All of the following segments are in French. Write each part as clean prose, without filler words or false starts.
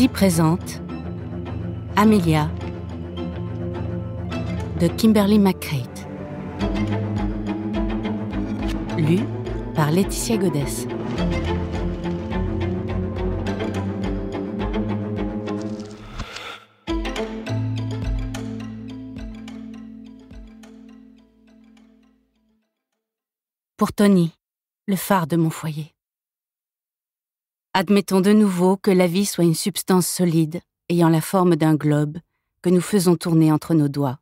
Poésie présente Amelia de Kimberly McCreight. Lu par Laetitia Godès. Pour Tony, le phare de mon foyer. Admettons de nouveau que la vie soit une substance solide, ayant la forme d'un globe, que nous faisons tourner entre nos doigts.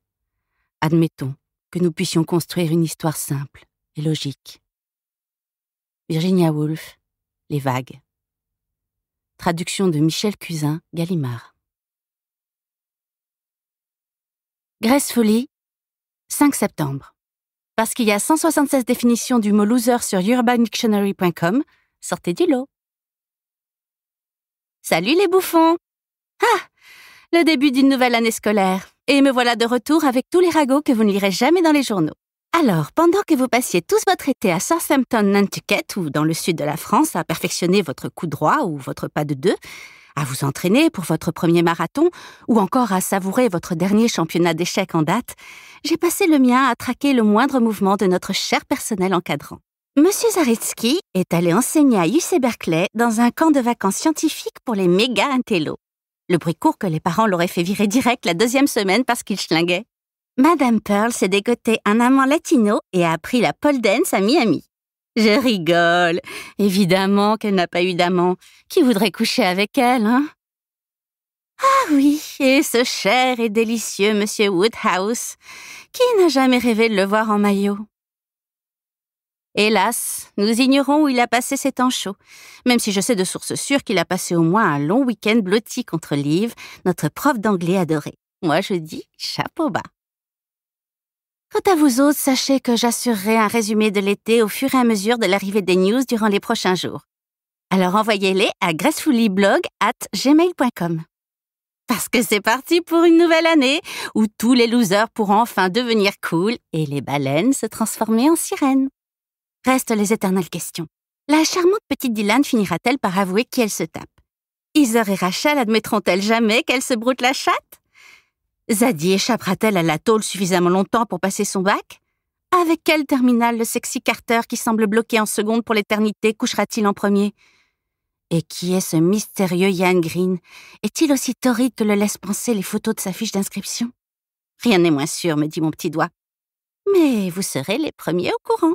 Admettons que nous puissions construire une histoire simple et logique. Virginia Woolf, Les Vagues. Traduction de Michel Cuzin, Gallimard. Gracefully, 5 septembre. Parce qu'il y a 176 définitions du mot loser sur urbandictionary.com, sortez du lot. Salut les bouffons! Ah! Le début d'une nouvelle année scolaire. Et me voilà de retour avec tous les ragots que vous ne lirez jamais dans les journaux. Alors, pendant que vous passiez tous votre été à Southampton, Nantucket ou dans le sud de la France à perfectionner votre coup droit ou votre pas de deux, à vous entraîner pour votre premier marathon ou encore à savourer votre dernier championnat d'échecs en date, j'ai passé le mien à traquer le moindre mouvement de notre cher personnel encadrant. Monsieur Zaretsky est allé enseigner à UC Berkeley dans un camp de vacances scientifiques pour les méga intellos. Le bruit court que les parents l'auraient fait virer direct la 2e semaine parce qu'il schlinguait. Madame Pearl s'est dégoté un amant latino et a appris la pole dance à Miami. Je rigole. Évidemment qu'elle n'a pas eu d'amant. Qui voudrait coucher avec elle, hein? Ah oui, et ce cher et délicieux Monsieur Woodhouse. Qui n'a jamais rêvé de le voir en maillot? Hélas, nous ignorons où il a passé ses temps chauds, même si je sais de source sûre qu'il a passé au moins un long week-end blotti contre Liv, notre prof d'anglais adoré. Moi, je dis chapeau bas. Quant à vous autres, sachez que j'assurerai un résumé de l'été au fur et à mesure de l'arrivée des news durant les prochains jours. Alors envoyez-les à gracefullyblog@gmail.com. Parce que c'est parti pour une nouvelle année où tous les losers pourront enfin devenir cool et les baleines se transformer en sirènes. Restent les éternelles questions. La charmante petite Dylan finira-t-elle par avouer qui elle se tape? Heather et Rachel admettront-elles jamais qu'elle se broute la chatte? Zadie échappera-t-elle à la tôle suffisamment longtemps pour passer son bac? Avec quel terminal le sexy Carter qui semble bloqué en seconde pour l'éternité couchera-t-il en premier? Et qui est ce mystérieux Ian Green? Est-il aussi torride que le laissent penser les photos de sa fiche d'inscription? Rien n'est moins sûr, me dit mon petit doigt. Mais vous serez les premiers au courant.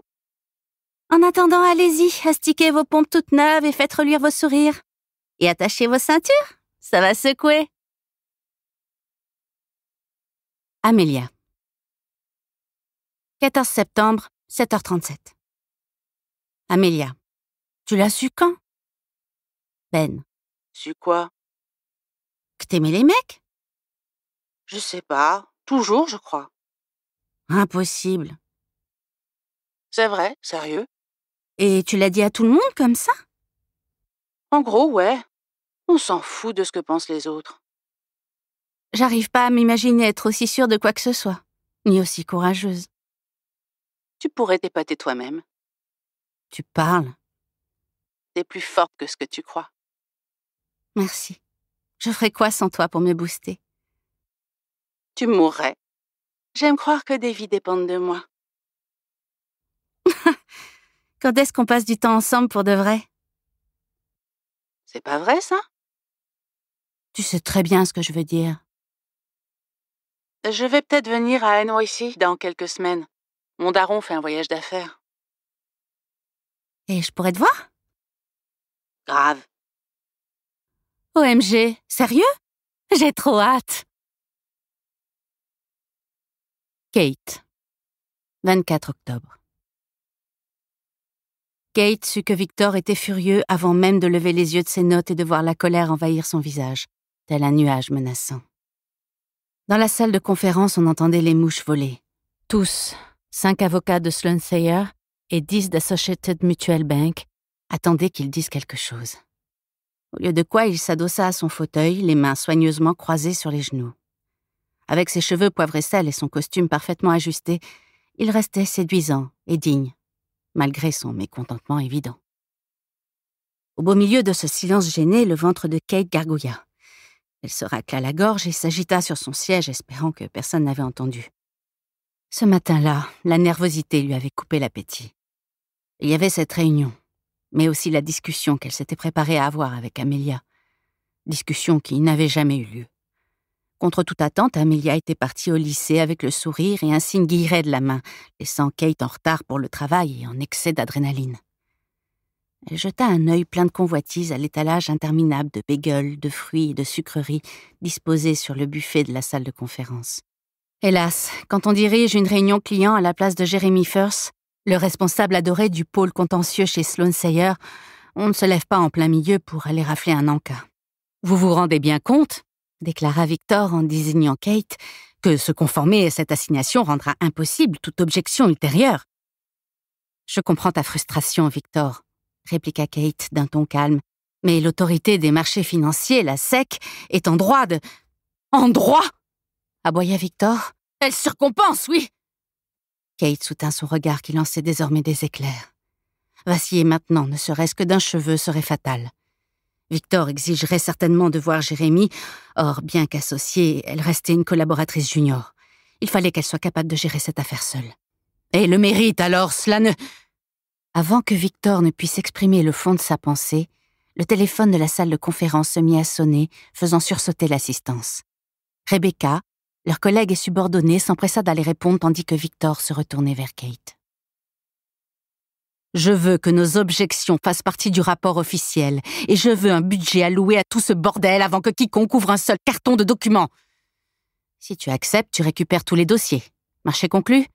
En attendant, allez-y, astiquez vos pompes toutes neuves et faites reluire vos sourires. Et attachez vos ceintures, ça va secouer. Amelia. 14 septembre, 7h37. Amelia. Tu l'as su quand? Ben. Su quoi? Que t'aimais les mecs? Je sais pas. Toujours, je crois. Impossible. C'est vrai, sérieux. Et tu l'as dit à tout le monde comme ça? En gros, ouais. On s'en fout de ce que pensent les autres. J'arrive pas à m'imaginer être aussi sûre de quoi que ce soit, ni aussi courageuse. Tu pourrais t'épater toi-même. Tu parles. T'es plus forte que ce que tu crois. Merci. Je ferais quoi sans toi pour me booster? Tu mourrais. J'aime croire que des vies dépendent de moi. Quand est-ce qu'on passe du temps ensemble pour de vrai? C'est pas vrai, ça? Tu sais très bien ce que je veux dire. Je vais peut-être venir à NYC dans quelques semaines. Mon daron fait un voyage d'affaires. Et je pourrais te voir? Grave. OMG, sérieux? J'ai trop hâte. Kate. 24 octobre. Kate sut que Victor était furieux avant même de lever les yeux de ses notes et de voir la colère envahir son visage, tel un nuage menaçant. Dans la salle de conférence, on entendait les mouches voler. Tous, 5 avocats de Sloan Thayer et 10 d'Associated Mutual Bank, attendaient qu'il dise quelque chose. Au lieu de quoi, il s'adossa à son fauteuil, les mains soigneusement croisées sur les genoux. Avec ses cheveux poivre et sel et son costume parfaitement ajusté, il restait séduisant et digne, malgré son mécontentement évident. Au beau milieu de ce silence gêné, le ventre de Kate gargouilla. Elle se racla la gorge et s'agita sur son siège, espérant que personne n'avait entendu. Ce matin-là, la nervosité lui avait coupé l'appétit. Il y avait cette réunion, mais aussi la discussion qu'elle s'était préparée à avoir avec Amelia. Discussion qui n'avait jamais eu lieu. Contre toute attente, Amelia était partie au lycée avec le sourire et un signe guilleret de la main, laissant Kate en retard pour le travail et en excès d'adrénaline. Elle jeta un œil plein de convoitise à l'étalage interminable de bagels, de fruits et de sucreries disposés sur le buffet de la salle de conférence. Hélas, quand on dirige une réunion client à la place de Jeremy Firth, le responsable adoré du pôle contentieux chez Sloan Sayer, on ne se lève pas en plein milieu pour aller rafler un encas. « Vous vous rendez bien compte ?» déclara Victor en désignant Kate, « que se conformer à cette assignation rendra impossible toute objection ultérieure. »« Je comprends ta frustration, Victor, » répliqua Kate d'un ton calme, « mais l'autorité des marchés financiers, la SEC, est en droit de... »« En droit !» aboya Victor. « Elle surcompense, oui !» Kate soutint son regard qui lançait désormais des éclairs. Vaciller maintenant, ne serait-ce que d'un cheveu, serait fatal. Victor exigerait certainement de voir Jérémie, or, bien qu'associée, elle restait une collaboratrice junior. Il fallait qu'elle soit capable de gérer cette affaire seule. Et le mérite, alors, cela ne... Avant que Victor ne puisse exprimer le fond de sa pensée, le téléphone de la salle de conférence se mit à sonner, faisant sursauter l'assistance. Rebecca, leur collègue et subordonnée, s'empressa d'aller répondre tandis que Victor se retournait vers Kate. « Je veux que nos objections fassent partie du rapport officiel et je veux un budget alloué à tout ce bordel avant que quiconque ouvre un seul carton de documents. Si tu acceptes, tu récupères tous les dossiers. Marché conclu ?»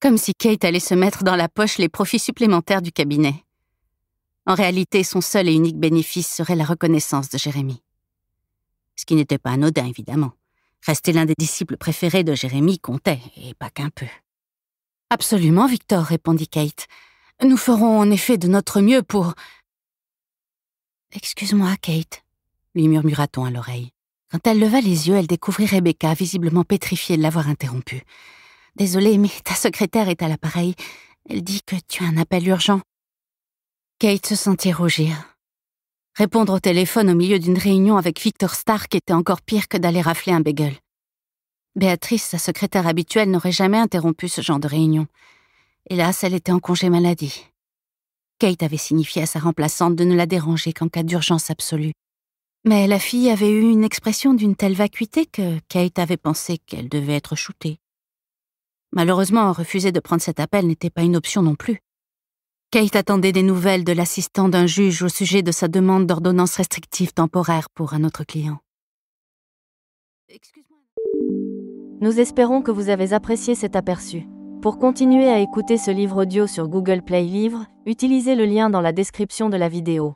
Comme si Kate allait se mettre dans la poche les profits supplémentaires du cabinet. En réalité, son seul et unique bénéfice serait la reconnaissance de Jérémie. Ce qui n'était pas anodin, évidemment. Rester l'un des disciples préférés de Jérémie comptait, et pas qu'un peu. « Absolument, Victor, répondit Kate. Nous ferons en effet de notre mieux pour... »« Excuse-moi, Kate, lui murmura-t-on à l'oreille. Quand elle leva les yeux, elle découvrit Rebecca, visiblement pétrifiée de l'avoir interrompue. « Désolée, mais ta secrétaire est à l'appareil. Elle dit que tu as un appel urgent. » Kate se sentit rougir. Répondre au téléphone au milieu d'une réunion avec Victor Stark était encore pire que d'aller rafler un bagel. Béatrice, sa secrétaire habituelle, n'aurait jamais interrompu ce genre de réunion. Hélas, elle était en congé maladie. Kate avait signifié à sa remplaçante de ne la déranger qu'en cas d'urgence absolue. Mais la fille avait eu une expression d'une telle vacuité que Kate avait pensé qu'elle devait être shootée. Malheureusement, refuser de prendre cet appel n'était pas une option non plus. Kate attendait des nouvelles de l'assistant d'un juge au sujet de sa demande d'ordonnance restrictive temporaire pour un autre client. Nous espérons que vous avez apprécié cet aperçu. Pour continuer à écouter ce livre audio sur Google Play Livres, utilisez le lien dans la description de la vidéo.